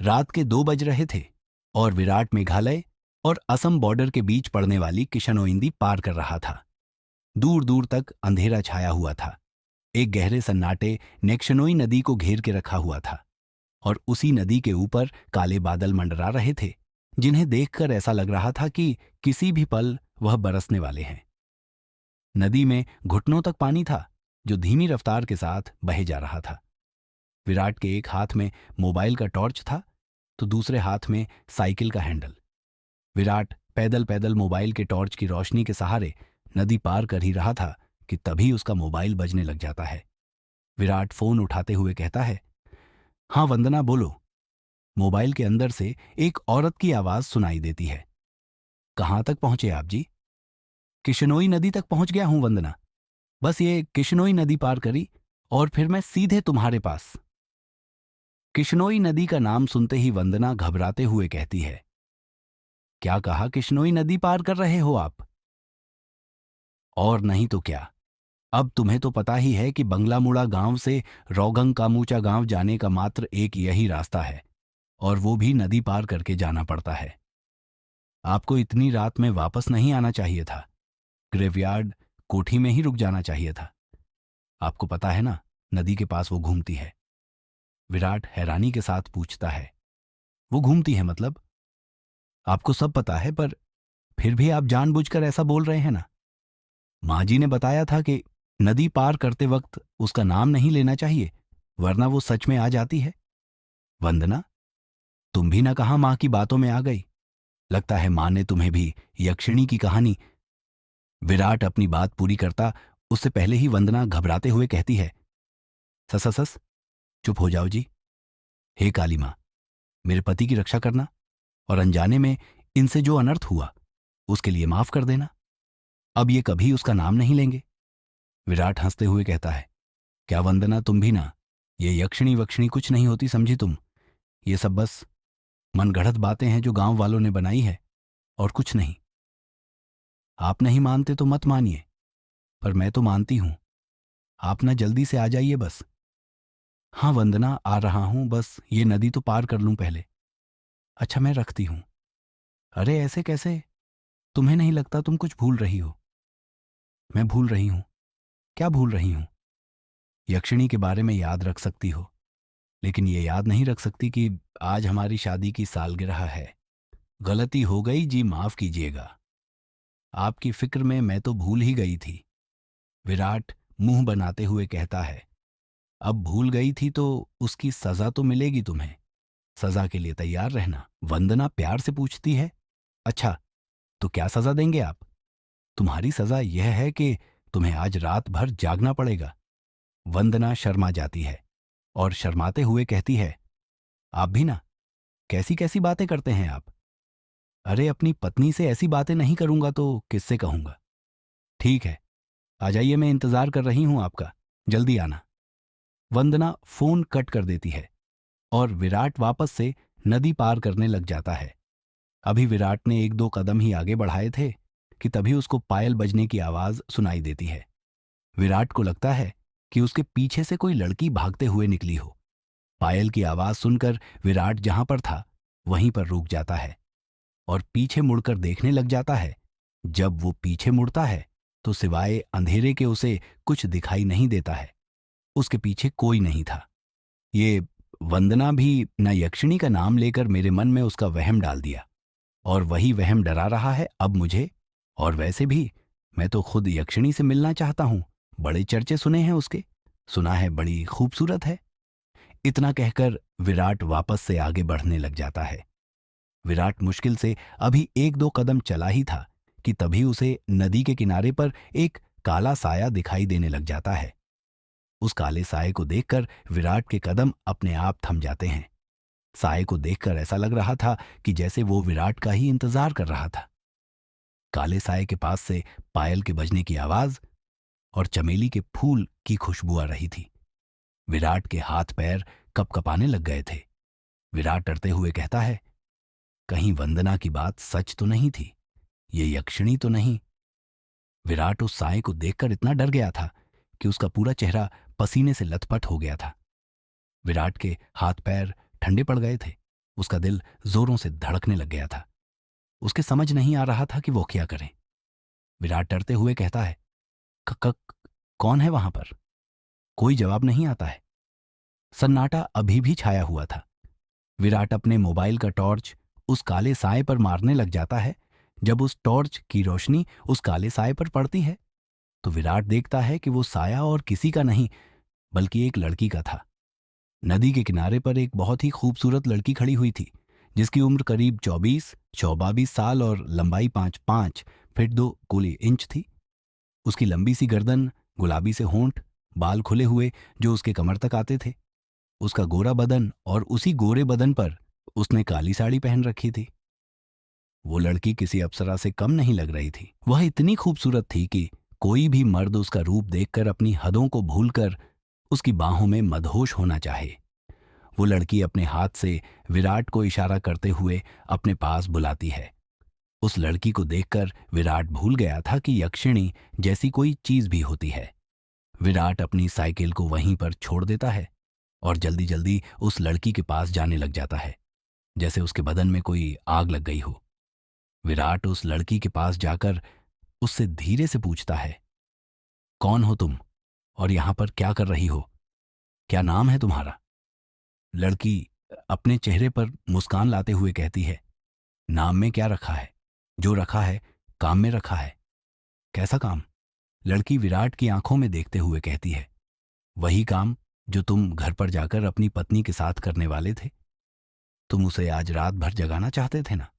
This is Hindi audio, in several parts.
रात के 2 बज रहे थे और विराट मेघालय और असम बॉर्डर के बीच पड़ने वाली किशनोइंदी पार कर रहा था। दूर दूर तक अंधेरा छाया हुआ था। एक गहरे सन्नाटे नेक्शनोई नदी को घेर के रखा हुआ था और उसी नदी के ऊपर काले बादल मंडरा रहे थे, जिन्हें देखकर ऐसा लग रहा था कि किसी भी पल वह बरसने वाले हैं। नदी में घुटनों तक पानी था, जो धीमी रफ्तार के साथ बहे जा रहा था। विराट के एक हाथ में मोबाइल का टॉर्च था तो दूसरे हाथ में साइकिल का हैंडल। विराट पैदल पैदल मोबाइल के टॉर्च की रोशनी के सहारे नदी पार कर ही रहा था कि तभी उसका मोबाइल बजने लग जाता है। विराट फोन उठाते हुए कहता है, हाँ वंदना, बोलो। मोबाइल के अंदर से एक औरत की आवाज सुनाई देती है। कहां तक पहुंचे आप जी? किशनोई नदी तक पहुंच गया हूं वंदना। बस ये किशनोई नदी पार करी और फिर मैं सीधे तुम्हारे पास। किशनोई नदी का नाम सुनते ही वंदना घबराते हुए कहती है, क्या कहा? किशनोई नदी पार कर रहे हो आप? और नहीं तो क्या। अब तुम्हें तो पता ही है कि बंगलामुड़ा गांव से रोगंग कामूचा गांव जाने का मात्र एक यही रास्ता है, और वो भी नदी पार करके जाना पड़ता है। आपको इतनी रात में वापस नहीं आना चाहिए था। ग्रेवयार्ड कोठी में ही रुक जाना चाहिए था। आपको पता है ना, नदी के पास वो घूमती है। विराट हैरानी के साथ पूछता है, वो घूमती है मतलब? आपको सब पता है, पर फिर भी आप जानबूझकर ऐसा बोल रहे हैं ना। माँ जी ने बताया था कि नदी पार करते वक्त उसका नाम नहीं लेना चाहिए, वरना वो सच में आ जाती है। वंदना, तुम भी ना कहा माँ की बातों में आ गई। लगता है माँ ने तुम्हें भी यक्षिणी की कहानी। विराट अपनी बात पूरी करता उससे पहले ही वंदना घबराते हुए कहती है, सस सस सस, चुप हो जाओ जी। हे काली माँ, मेरे पति की रक्षा करना और अनजाने में इनसे जो अनर्थ हुआ उसके लिए माफ कर देना। अब ये कभी उसका नाम नहीं लेंगे। विराट हंसते हुए कहता है, क्या वंदना, तुम भी ना। ये यक्षिणी वक्षिणी कुछ नहीं होती, समझी तुम। ये सब बस मनगढ़ंत बातें हैं जो गांव वालों ने बनाई है, और कुछ नहीं। आप नहीं मानते तो मत मानिए, पर मैं तो मानती हूं। आप ना जल्दी से आ जाइए बस। हाँ वंदना, आ रहा हूं, बस ये नदी तो पार कर लूं पहले। अच्छा, मैं रखती हूं। अरे ऐसे कैसे? तुम्हें नहीं लगता तुम कुछ भूल रही हो? मैं भूल रही हूं? क्या भूल रही हूं? यक्षिणी के बारे में याद रख सकती हो, लेकिन ये याद नहीं रख सकती कि आज हमारी शादी की सालगिरह है। गलती हो गई जी, माफ कीजिएगा। आपकी फिक्र में मैं तो भूल ही गई थी। विराट मुंह बनाते हुए कहता है, अब भूल गई थी तो उसकी सजा तो मिलेगी तुम्हें। सजा के लिए तैयार रहना। वंदना प्यार से पूछती है, अच्छा, तो क्या सजा देंगे आप? तुम्हारी सजा यह है कि तुम्हें आज रात भर जागना पड़ेगा। वंदना शर्मा जाती है और शर्माते हुए कहती है, आप भी ना, कैसी कैसी बातें करते हैं आप। अरे अपनी पत्नी से ऐसी बातें नहीं करूंगा तो किससे कहूंगा। ठीक है, आ जाइए, मैं इंतजार कर रही हूं आपका, जल्दी आना। वंदना फोन कट कर देती है और विराट वापस से नदी पार करने लग जाता है। अभी विराट ने एक दो कदम ही आगे बढ़ाए थे कि तभी उसको पायल बजने की आवाज सुनाई देती है। विराट को लगता है कि उसके पीछे से कोई लड़की भागते हुए निकली हो। पायल की आवाज सुनकर विराट जहां पर था वहीं पर रुक जाता है और पीछे मुड़कर देखने लग जाता है। जब वो पीछे मुड़ता है तो सिवाय अंधेरे के उसे कुछ दिखाई नहीं देता है। उसके पीछे कोई नहीं था। ये वंदना भी न यक्षिणी का नाम लेकर मेरे मन में उसका वहम डाल दिया, और वही वहम डरा रहा है अब मुझे। और वैसे भी मैं तो खुद यक्षिणी से मिलना चाहता हूं। बड़े चर्चे सुने हैं उसके, सुना है बड़ी खूबसूरत है। इतना कहकर विराट वापस से आगे बढ़ने लग जाता है। विराट मुश्किल से अभी एक दो कदम चला ही था कि तभी उसे नदी के किनारे पर एक काला साया दिखाई देने लग जाता है। उस काले साये को देखकर विराट के कदम अपने आप थम जाते हैं। साये को देखकर ऐसा लग रहा था कि जैसे वो विराट का ही इंतजार कर रहा था। काले साये के पास से पायल के बजने की आवाज और चमेली के फूल की खुशबू आ रही थी। विराट के हाथ पैर कपकपाने लग गए थे। विराट डरते हुए कहता है, कहीं वंदना की बात सच तो नहीं थी, ये यक्षिणी तो नहीं। विराट उस साये को देखकर इतना डर गया था कि उसका पूरा चेहरा पसीने से लथपथ हो गया था। विराट के हाथ पैर ठंडे पड़ गए थे। उसका दिल जोरों से धड़कने लग गया था। उसके समझ नहीं आ रहा था कि वो क्या करे। विराट डरते हुए कहता है, "क क कौन है वहां पर?" कोई जवाब नहीं आता है। सन्नाटा अभी भी छाया हुआ था। विराट अपने मोबाइल का टॉर्च उस काले साए पर मारने लग जाता है। जब उस टॉर्च की रोशनी उस काले साए पर पड़ती है तो विराट देखता है कि वो साया और किसी का नहीं बल्कि एक लड़की का था। नदी के किनारे पर एक बहुत ही खूबसूरत लड़की खड़ी हुई थी, जिसकी उम्र करीब 24-22 साल और लंबाई 5-5 फीट 2 इंच थी। उसकी लंबी सी गर्दन, गुलाबी से होंठ, बाल खुले हुए जो उसके कमर तक आते थे, उसका गोरा बदन और उसी गोरे बदन पर उसने काली साड़ी पहन रखी थी। वो लड़की किसी अप्सरा से कम नहीं लग रही थी। वह इतनी खूबसूरत थी कि कोई भी मर्द उसका रूप देखकर अपनी हदों को भूलकर उसकी बाहों में मदहोश होना चाहे। वो लड़की अपने हाथ से विराट को इशारा करते हुए अपने पास बुलाती है। उस लड़की को देखकर विराट भूल गया था कि यक्षिणी जैसी कोई चीज भी होती है। विराट अपनी साइकिल को वहीं पर छोड़ देता है और जल्दी जल्दी उस लड़की के पास जाने लग जाता है, जैसे उसके बदन में कोई आग लग गई हो। विराट उस लड़की के पास जाकर उससे धीरे से पूछता है, "कौन हो तुम और यहां पर क्या कर रही हो? क्या नाम है तुम्हारा?" लड़की अपने चेहरे पर मुस्कान लाते हुए कहती है, "नाम में क्या रखा है? जो रखा है काम में रखा है।" "कैसा काम?" लड़की विराट की आंखों में देखते हुए कहती है, "वही काम जो तुम घर पर जाकर अपनी पत्नी के साथ करने वाले थे। तुम उसे आज रात भर जगाना चाहते थे ना?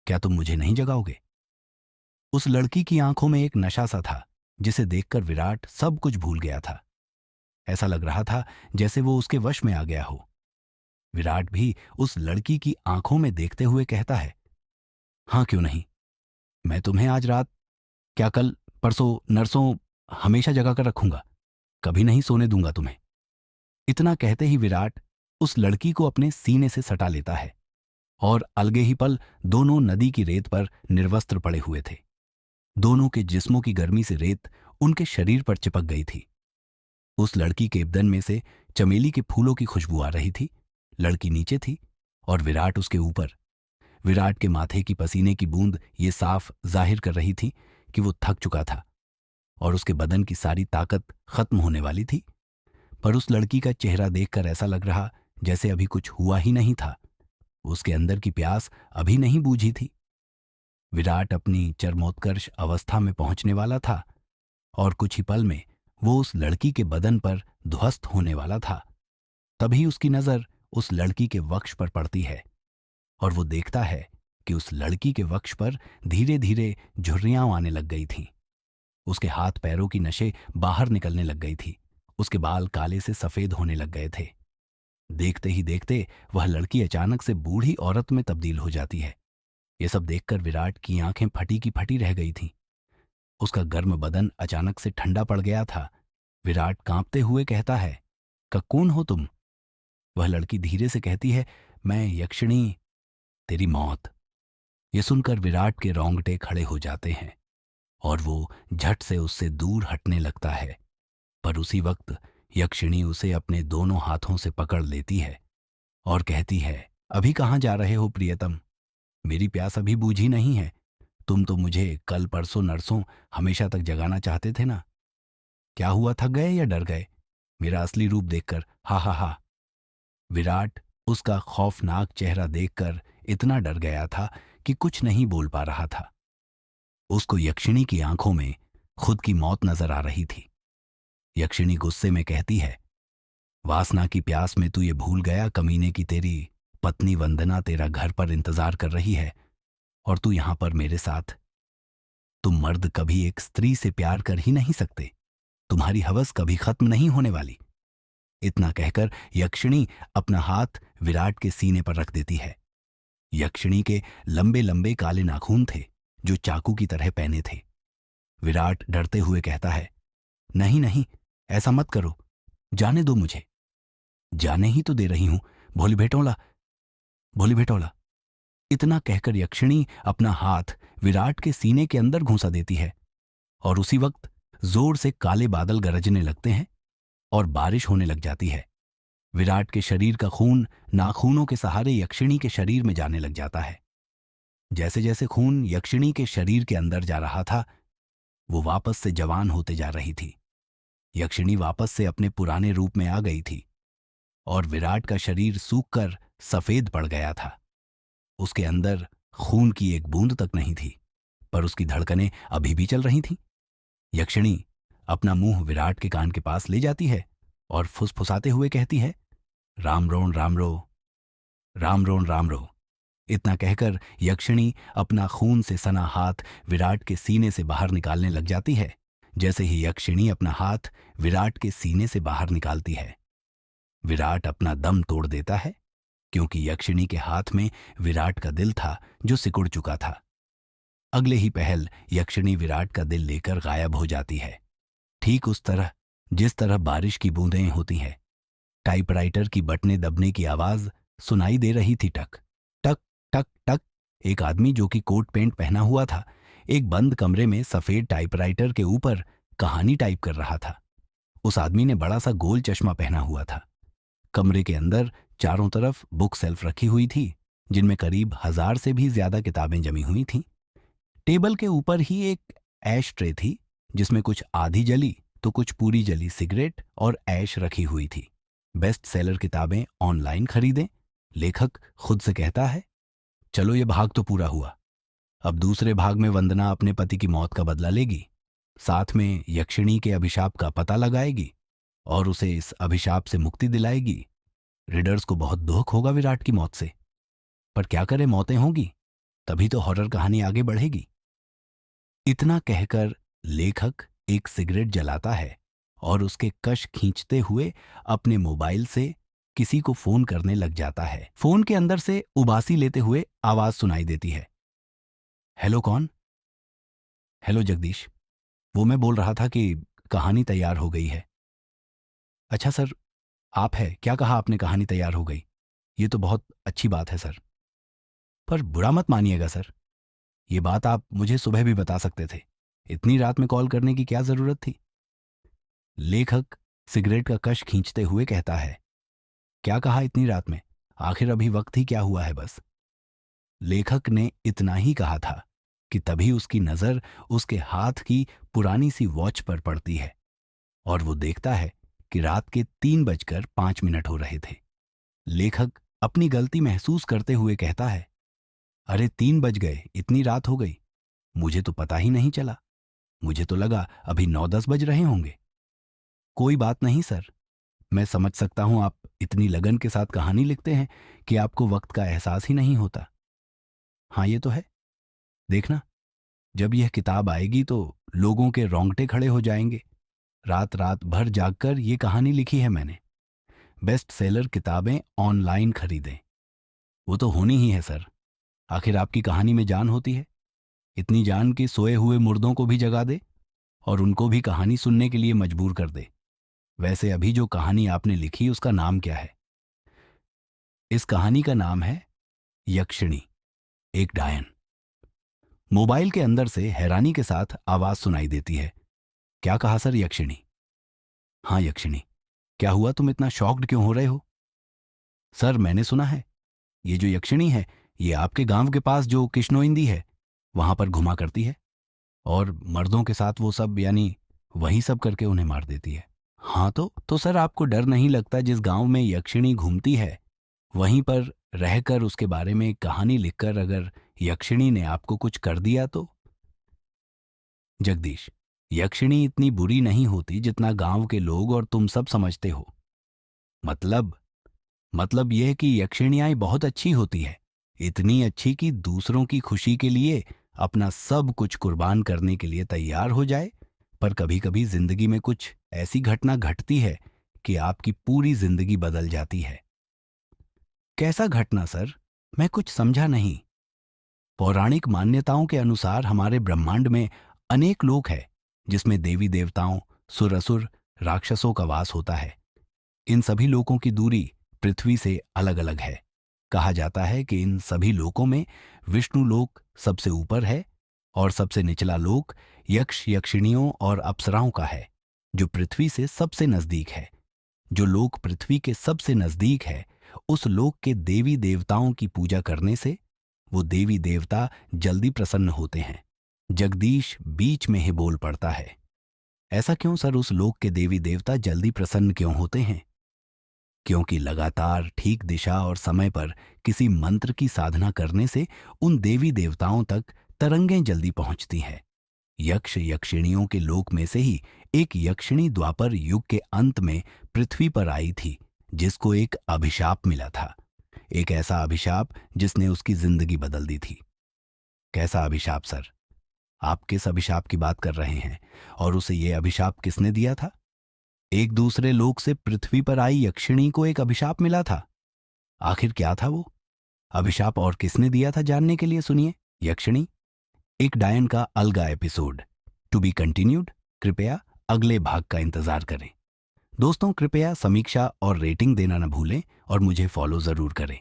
क्या तुम मुझे नहीं जगाओगे?" उस लड़की की आंखों में एक नशा सा था, जिसे देखकर विराट सब कुछ भूल गया था। ऐसा लग रहा था जैसे वो उसके वश में आ गया हो। विराट भी उस लड़की की आंखों में देखते हुए कहता है, "हाँ, क्यों नहीं। मैं तुम्हें आज रात, क्या कल, परसों, नरसों हमेशा जगा कर रखूंगा। कभी नहीं सोने दूंगा तुम्हें।" इतना कहते ही विराट उस लड़की को अपने सीने से सटा लेता है और अलगे ही पल दोनों नदी की रेत पर निर्वस्त्र पड़े हुए थे। दोनों के जिस्मों की गर्मी से रेत उनके शरीर पर चिपक गई थी। उस लड़की के बदन में से चमेली के फूलों की खुशबू आ रही थी। लड़की नीचे थी और विराट उसके ऊपर। विराट के माथे की पसीने की बूंद ये साफ जाहिर कर रही थी कि वो थक चुका था और उसके बदन की सारी ताकत खत्म होने वाली थी। पर उस लड़की का चेहरा देखकर ऐसा लग रहा जैसे अभी कुछ हुआ ही नहीं था। उसके अंदर की प्यास अभी नहीं बूझी थी। विराट अपनी चरमोत्कर्ष अवस्था में पहुंचने वाला था और कुछ ही पल में वो उस लड़की के बदन पर ध्वस्त होने वाला था। तभी उसकी नजर उस लड़की के वक्ष पर पड़ती है और वो देखता है कि उस लड़की के वक्ष पर धीरे धीरे झुर्रियां आने लग गई थीं। उसके हाथ पैरों की नसें बाहर निकलने लग गई थी। उसके बाल काले से सफेद होने लग गए थे। देखते ही देखते वह लड़की अचानक से बूढ़ी औरत में तब्दील हो जाती है। ये सब देखकर विराट की आंखें फटी की फटी रह गई थीं। उसका गर्म बदन अचानक से ठंडा पड़ गया था। विराट कांपते हुए कहता है, कौन हो तुम?" वह लड़की धीरे से कहती है, "मैं यक्षिणी, तेरी मौत।" ये सुनकर विराट के रोंगटे खड़े हो जाते हैं और वो झट से उससे दूर हटने लगता है। पर उसी वक्त यक्षिणी उसे अपने दोनों हाथों से पकड़ लेती है और कहती है, "अभी कहाँ जा रहे हो प्रियतम? मेरी प्यास अभी बूझी नहीं है। तुम तो मुझे कल परसों नरसों हमेशा तक जगाना चाहते थे ना? क्या हुआ, थक गए या डर गए मेरा असली रूप देखकर? हा हा हा।" विराट उसका खौफनाक चेहरा देखकर इतना डर गया था कि कुछ नहीं बोल पा रहा था। उसको यक्षिणी की आंखों में खुद की मौत नजर आ रही थी। यक्षिणी गुस्से में कहती है, "वासना की प्यास में तू ये भूल गया कमीने की तेरी पत्नी वंदना तेरा घर पर इंतजार कर रही है और तू यहां पर मेरे साथ। तुम मर्द कभी एक स्त्री से प्यार कर ही नहीं सकते। तुम्हारी हवस कभी खत्म नहीं होने वाली।" इतना कहकर यक्षिणी अपना हाथ विराट के सीने पर रख देती है। यक्षिणी के लंबे लंबे काले नाखून थे जो चाकू की तरह पैने थे। विराट डरते हुए कहता है, "नहीं नहीं, ऐसा मत करो, जाने दो मुझे।" "जाने ही तो दे रही हूं, भोली भेटोला, भोली भेटोला।" इतना कहकर यक्षिणी अपना हाथ विराट के सीने के अंदर घुसा देती है और उसी वक्त जोर से काले बादल गरजने लगते हैं और बारिश होने लग जाती है। विराट के शरीर का खून नाखूनों के सहारे यक्षिणी के शरीर में जाने लग जाता है। जैसे जैसे खून यक्षिणी के शरीर के अंदर जा रहा था, वो वापस से जवान होते जा रही थी। यक्षिणी वापस से अपने पुराने रूप में आ गई थी और विराट का शरीर सूखकर सफेद पड़ गया था। उसके अंदर खून की एक बूंद तक नहीं थी, पर उसकी धड़कनें अभी भी चल रही थीं। यक्षिणी अपना मुंह विराट के कान के पास ले जाती है और फुसफुसाते हुए कहती है, राम रोण राम रो, राम रोण राम रो। इतना कहकर यक्षिणी अपना खून से सना हाथ विराट के सीने से बाहर निकालने लग जाती है। जैसे ही यक्षिणी अपना हाथ विराट के सीने से बाहर निकालती है, विराट अपना दम तोड़ देता है, क्योंकि यक्षिणी के हाथ में विराट का दिल था जो सिकुड़ चुका था। अगले ही पहल यक्षिणी विराट का दिल लेकर गायब हो जाती है, ठीक उस तरह जिस तरह बारिश की बूंदें होती हैं। टाइपराइटर की बटने दबने की आवाज सुनाई दे रही थी, टक टक टक टक। एक आदमी जो कि कोट पैंट पहना हुआ था, एक बंद कमरे में सफेद टाइपराइटर के ऊपर कहानी टाइप कर रहा था। उस आदमी ने बड़ा सा गोल चश्मा पहना हुआ था। कमरे के अंदर चारों तरफ बुक सेल्फ रखी हुई थी, जिनमें करीब 1000 से भी ज्यादा किताबें जमी हुई थीं। टेबल के ऊपर ही एक ऐश ट्रे थी, जिसमें कुछ आधी जली तो कुछ पूरी जली सिगरेट और ऐश रखी हुई थी। बेस्ट सेलर किताबें ऑनलाइन खरीदें, लेखक खुद से कहता है। चलो ये भाग तो पूरा हुआ। अब दूसरे भाग में वंदना अपने पति की मौत का बदला लेगी, साथ में यक्षिणी के अभिशाप का पता लगाएगी और उसे इस अभिशाप से मुक्ति दिलाएगी। रीडर्स को बहुत दुख होगा विराट की मौत से, पर क्या करें, मौतें होंगी, तभी तो हॉरर कहानी आगे बढ़ेगी। इतना कहकर लेखक एक सिगरेट जलाता है और उसके कश खींचते हुए अपने मोबाइल से किसी को फोन करने लग जाता है। फोन के अंदर से उबासी लेते हुए आवाज सुनाई देती है, हेलो कौन? हेलो जगदीश, वो मैं बोल रहा था कि कहानी तैयार हो गई है। अच्छा सर, आप है, क्या कहा आपने? कहानी तैयार हो गई, ये तो बहुत अच्छी बात है सर, पर बुरा मत मानिएगा सर, ये बात आप मुझे सुबह भी बता सकते थे। इतनी रात में कॉल करने की क्या जरूरत थी? लेखक सिगरेट का कश खींचते हुए कहता है, क्या कहा इतनी रात में? आखिर अभी वक्त ही क्या हुआ है बस। लेखक ने इतना ही कहा था कि तभी उसकी नजर उसके हाथ की पुरानी सी वॉच पर पड़ती है और वो देखता है कि रात के 3:05 हो रहे थे। लेखक अपनी गलती महसूस करते हुए कहता है, अरे 3 बज गए, इतनी रात हो गई, मुझे तो पता ही नहीं चला, मुझे तो लगा अभी 9-10 बज रहे होंगे। कोई बात नहीं सर, मैं समझ सकता हूं आप इतनी लगन के साथ कहानी लिखते हैं कि आपको वक्त का एहसास ही नहीं होता। हाँ ये तो है, देखना जब यह किताब आएगी तो लोगों के रोंगटे खड़े हो जाएंगे। रात रात भर जागकर ये कहानी लिखी है मैंने। बेस्ट सेलर किताबें ऑनलाइन खरीदें। वो तो होनी ही है सर, आखिर आपकी कहानी में जान होती है, इतनी जान कि सोए हुए मुर्दों को भी जगा दे और उनको भी कहानी सुनने के लिए मजबूर कर दे। वैसे अभी जो कहानी आपने लिखी उसका नाम क्या है? इस कहानी का नाम है यक्षिणी, एक डायन। मोबाइल के अंदर से हैरानी के साथ आवाज सुनाई देती है, क्या कहा सर? यक्षिणी? हाँ यक्षिणी, क्या हुआ, तुम इतना शॉक्ड क्यों हो रहे हो? सर मैंने सुना है ये जो यक्षिणी है, ये आपके गांव के पास जो किश्नोइंदी है वहां पर घुमा करती है और मर्दों के साथ वो सब, यानी वही सब करके उन्हें मार देती है। हाँ तो सर आपको डर नहीं लगता जिस गांव में यक्षिणी घूमती है वहीं पर रहकर उसके बारे में एक कहानी लिखकर अगर यक्षिणी ने आपको कुछ कर दिया तो? जगदीश, यक्षिणी इतनी बुरी नहीं होती जितना गांव के लोग और तुम सब समझते हो। मतलब यह कि यक्षिणियाँ बहुत अच्छी होती है, इतनी अच्छी कि दूसरों की खुशी के लिए अपना सब कुछ कुर्बान करने के लिए तैयार हो जाए। पर कभी कभी जिंदगी में कुछ ऐसी घटना घटती है कि आपकी पूरी जिंदगी बदल जाती है। कैसा घटना सर? मैं कुछ समझा नहीं। पौराणिक मान्यताओं के अनुसार हमारे ब्रह्मांड में अनेक लोक है, जिसमें देवी देवताओं, सुर असुर, राक्षसों का वास होता है। इन सभी लोकों की दूरी पृथ्वी से अलग अलग है। कहा जाता है कि इन सभी लोकों में विष्णु लोक सबसे ऊपर है और सबसे निचला लोक यक्ष, यक्षिणियों और अप्सराओं का है, जो पृथ्वी से सबसे नजदीक है। जो लोक पृथ्वी के सबसे नजदीक है, उस लोक के देवी देवताओं की पूजा करने से वो देवी देवता जल्दी प्रसन्न होते हैं। जगदीश बीच में ही बोल पड़ता है, ऐसा क्यों सर? उस लोक के देवी देवता जल्दी प्रसन्न क्यों होते हैं? क्योंकि लगातार ठीक दिशा और समय पर किसी मंत्र की साधना करने से उन देवी देवताओं तक तरंगें जल्दी पहुंचती हैं। यक्ष यक्षिणियों के लोक में से ही एक यक्षिणी द्वापर युग के अंत में पृथ्वी पर आई थी, जिसको एक अभिशाप मिला था। एक ऐसा अभिशाप जिसने उसकी जिंदगी बदल दी थी। कैसा अभिशाप सर? आप किस अभिशाप की बात कर रहे हैं? और उसे यह अभिशाप किसने दिया था? एक दूसरे लोक से पृथ्वी पर आई यक्षिणी को एक अभिशाप मिला था। आखिर क्या था वो अभिशाप और किसने दिया था? जानने के लिए सुनिए यक्षिणी एक डायन का अलगा एपिसोड, टू बी कंटिन्यूड। कृपया अगले भाग का इंतजार करें। दोस्तों, कृपया समीक्षा और रेटिंग देना न भूलें और मुझे फॉलो जरूर करें।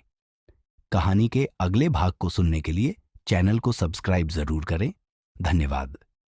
कहानी के अगले भाग को सुनने के लिए चैनल को सब्सक्राइब जरूर करें। धन्यवाद।